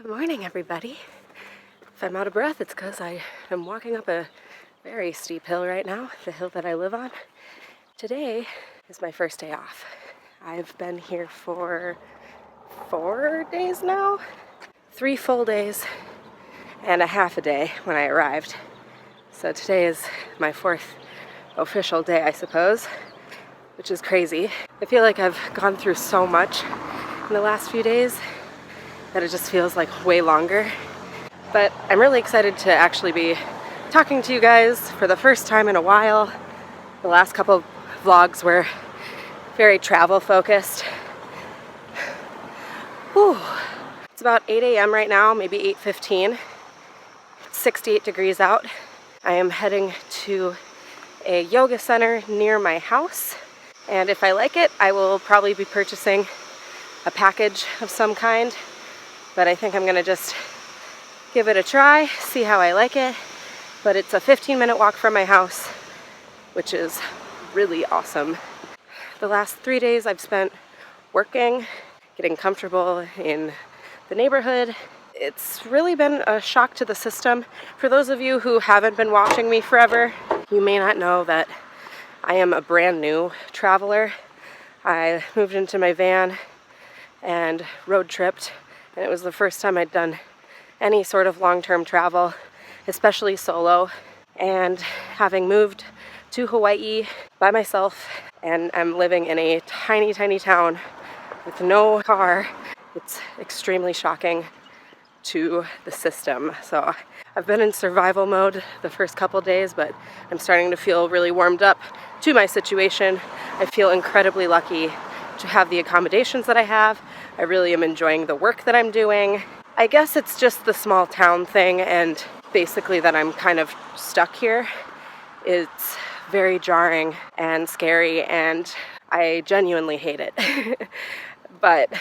Good morning, everybody. If I'm out of breath, it's because I am walking up a very steep hill right now, the hill that I live on. Today is my first day off. I've been here for 4 days now, 3 full days and a half a day when I arrived. So today is my 4th official day, I suppose, which is crazy. I feel like I've gone through so much in the last few days that it just feels like way longer. But I'm really excited to actually be talking to you guys for the first time in a while. The last couple of vlogs were very travel focused. Whew. It's about 8 a.m. right now, maybe 8:15. It's 68 degrees out. I am heading to a yoga center near my house, and if I like it, I will probably be purchasing a package of some kind. But I think I'm gonna just give it a try, see how I like it. But it's a 15-minute walk from my house, which is really awesome. The last 3 days I've spent working, getting comfortable in the neighborhood. It's really been a shock to the system. For those of you who haven't been watching me forever, you may not know that I am a brand new traveler. I moved into my van and road tripped, and it was the first time I'd done any sort of long-term travel, especially solo. And having moved to Hawaii by myself, and I'm living in a tiny, tiny town with no car, it's extremely shocking to the system. So I've been in survival mode the first couple days, but I'm starting to feel really warmed up to my situation. I feel incredibly lucky to have the accommodations that I have. I really am enjoying the work that I'm doing. I guess it's just the small town thing, and basically that I'm kind of stuck here. It's very jarring and scary, and I genuinely hate it. But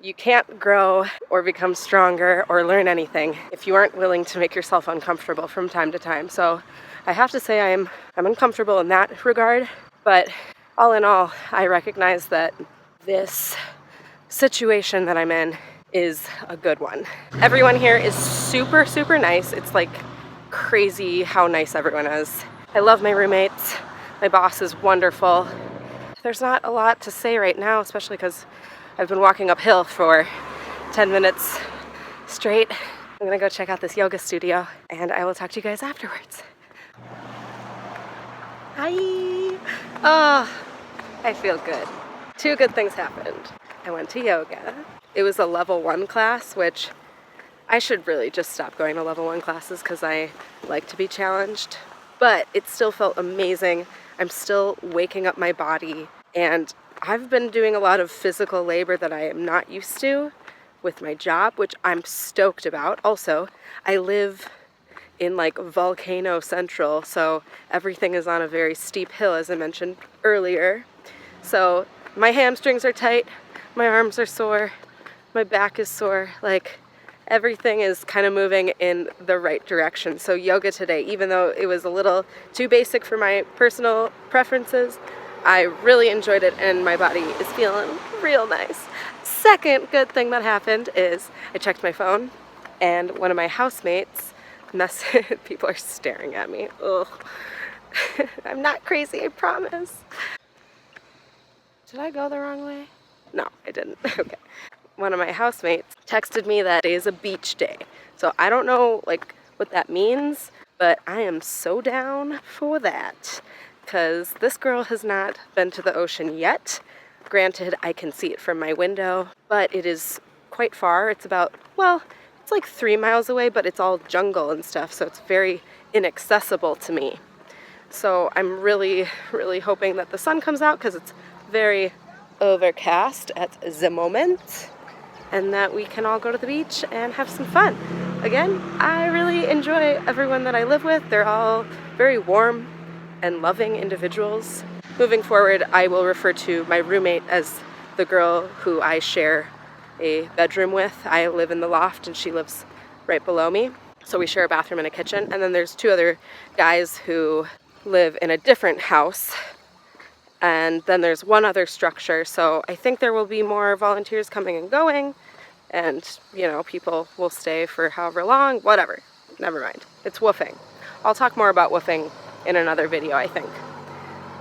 you can't grow or become stronger or learn anything if you aren't willing to make yourself uncomfortable from time to time. So I have to say I'm uncomfortable in that regard, but all in all, I recognize that this situation that I'm in is a good one. Everyone here is super, super nice. It's like crazy how nice everyone is. I love my roommates. My boss is wonderful. There's not a lot to say right now, especially because I've been walking uphill for 10 minutes straight. I'm gonna go check out this yoga studio, and I will talk to you guys afterwards. Hi! Oh, I feel good. 2 good things happened. I went to yoga. It was a level 1 class, which I should really just stop going to level 1 classes because I like to be challenged. But it still felt amazing. I'm still waking up my body, and I've been doing a lot of physical labor that I am not used to with my job, which I'm stoked about. Also, I live in like Volcano Central, so everything is on a very steep hill, as I mentioned earlier. So my hamstrings are tight, my arms are sore, my back is sore, like everything is kind of moving in the right direction. So yoga today, even though it was a little too basic for my personal preferences, I really enjoyed it, and my body is feeling real nice. Second good thing that happened is I checked my phone, and one of my housemates people are staring at me. Ugh. I'm not crazy, I promise. Did I go the wrong way? No, I didn't. Okay. One of my housemates texted me that today is a beach day. So I don't know like what that means, but I am so down for that, because this girl has not been to the ocean yet. Granted, I can see it from my window, but it is quite far. It's about, well, it's like 3 miles away, but it's all jungle and stuff, so it's very inaccessible to me. So I'm really, really hoping that the sun comes out, because it's very overcast at the moment, and that we can all go to the beach and have some fun. Again, I really enjoy everyone that I live with. They're all very warm and loving individuals. Moving forward, I will refer to my roommate as the girl who I share a bedroom with. I live in the loft and she lives right below me. So we share a bathroom and a kitchen. And then there's 2 other guys who live in a different house. And then there's 1 other structure. So I think there will be more volunteers coming and going. and, you know, people will stay for however long, whatever. Never mind. It's woofing. I'll talk more about woofing in another video, I think.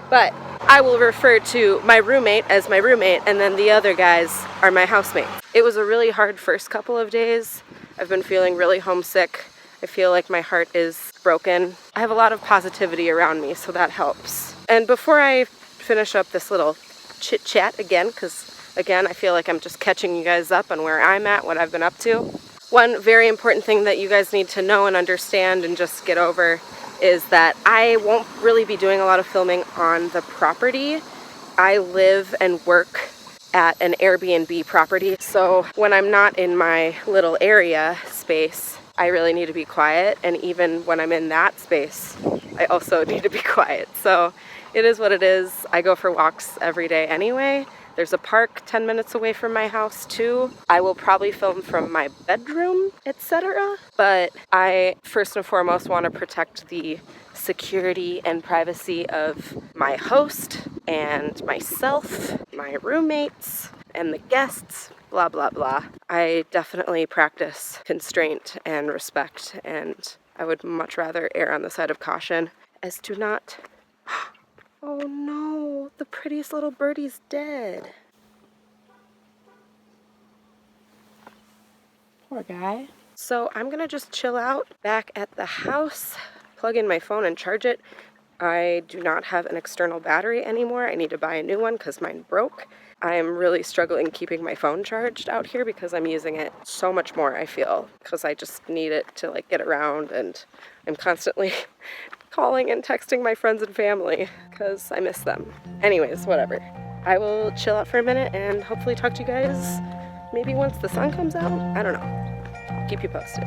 But I will refer to my roommate as my roommate, and then the other guys are my housemates. It was a really hard first couple of days. I've been feeling really homesick. I feel like my heart is broken. I have a lot of positivity around me, so that helps. And before I finish up this little chit chat again, because again, I feel like I'm just catching you guys up on where I'm at, what I've been up to. One very important thing that you guys need to know and understand and just get over is that I won't really be doing a lot of filming on the property. I live and work at an Airbnb property, so when I'm not in my little area space, I really need to be quiet, and even when I'm in that space, I also need to be quiet. So it is what it is. I go for walks every day anyway. There's a park 10 minutes away from my house too. I will probably film from my bedroom, etc. But I first and foremost want to protect the security and privacy of my host and myself, my roommates, and the guests, blah, blah, blah. I definitely practice constraint and respect, and I would much rather err on the side of caution as to not... Oh no, the prettiest little birdie's dead. Poor guy. So I'm gonna just chill out back at the house, plug in my phone and charge it. I do not have an external battery anymore. I need to buy a new one because mine broke. I'm really struggling keeping my phone charged out here because I'm using it so much more, I feel, because I just need it to like get around, and I'm constantly calling and texting my friends and family because I miss them. Anyways, whatever. I will chill out for a minute and hopefully talk to you guys maybe once the sun comes out. I don't know. I'll keep you posted.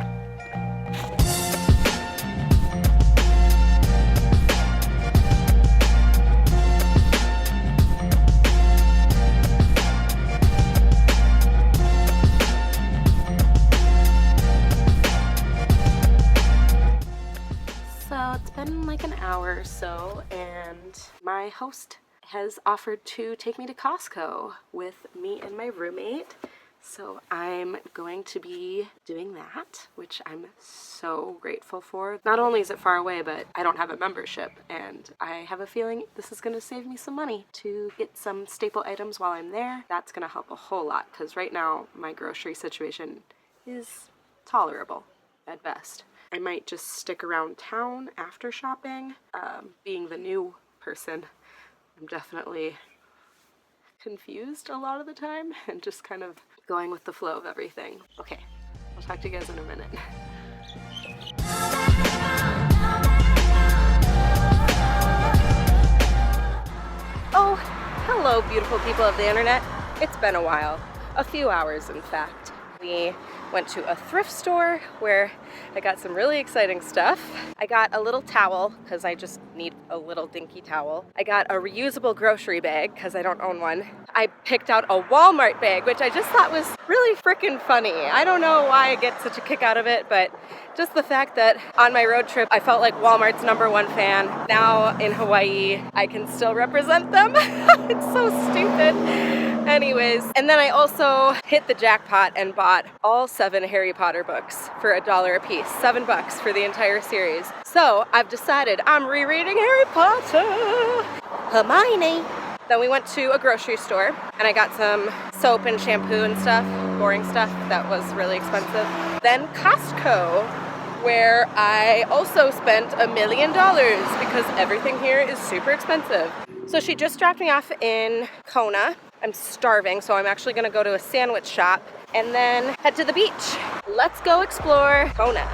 It's been like an hour or so, and my host has offered to take me to Costco with me and my roommate. So I'm going to be doing that, which I'm so grateful for. Not only is it far away, but I don't have a membership, and I have a feeling this is going to save me some money to get some staple items while I'm there. That's going to help a whole lot, because right now my grocery situation is tolerable at best. I might just stick around town after shopping. Being the new person, I'm definitely confused a lot of the time and just kind of going with the flow of everything. Okay, I'll talk to you guys in a minute. Oh, hello beautiful people of the internet. It's been a while, a few hours in fact. We went to a thrift store where I got some really exciting stuff. I got a little towel because I just need a little dinky towel. I got a reusable grocery bag because I don't own one. I picked out a Walmart bag, which I just thought was really freaking funny. I don't know why I get such a kick out of it, but just the fact that on my road trip, I felt like Walmart's #1 fan. Now in Hawaii, I can still represent them. It's so stupid. Anyways, and then I also hit the jackpot and bought all 7 Harry Potter books for $1 a piece. $7 for the entire series. So I've decided I'm rereading Harry Potter. Hermione. Then we went to a grocery store and I got some soap and shampoo and stuff, boring stuff that was really expensive. Then Costco, where I also spent $1 million because everything here is super expensive. So she just dropped me off in Kona. I'm starving, so I'm actually gonna go to a sandwich shop and then head to the beach. Let's go explore Kona.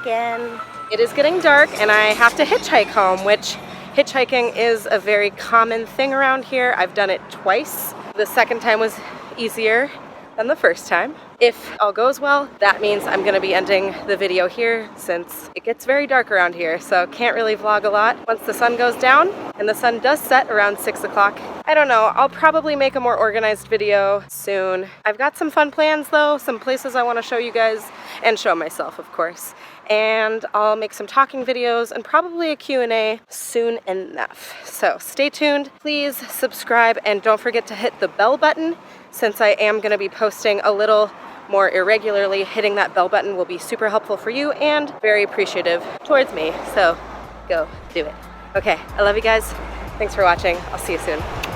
again. It is getting dark and I have to hitchhike home, which hitchhiking is a very common thing around here. I've done it twice. The second time was easier than the first time. If all goes well, that means I'm gonna be ending the video here since it gets very dark around here, so can't really vlog a lot. Once the sun goes down, and the sun does set around 6 o'clock, I don't know, I'll probably make a more organized video soon. I've got some fun plans though, some places I wanna show you guys, and show myself, of course. And I'll make some talking videos and probably a Q&A soon enough. So stay tuned, please subscribe, and don't forget to hit the bell button since I am gonna be posting a little more irregularly. Hitting that bell button will be super helpful for you and very appreciative towards me. So go do it. Okay, I love you guys. Thanks for watching. I'll see you soon.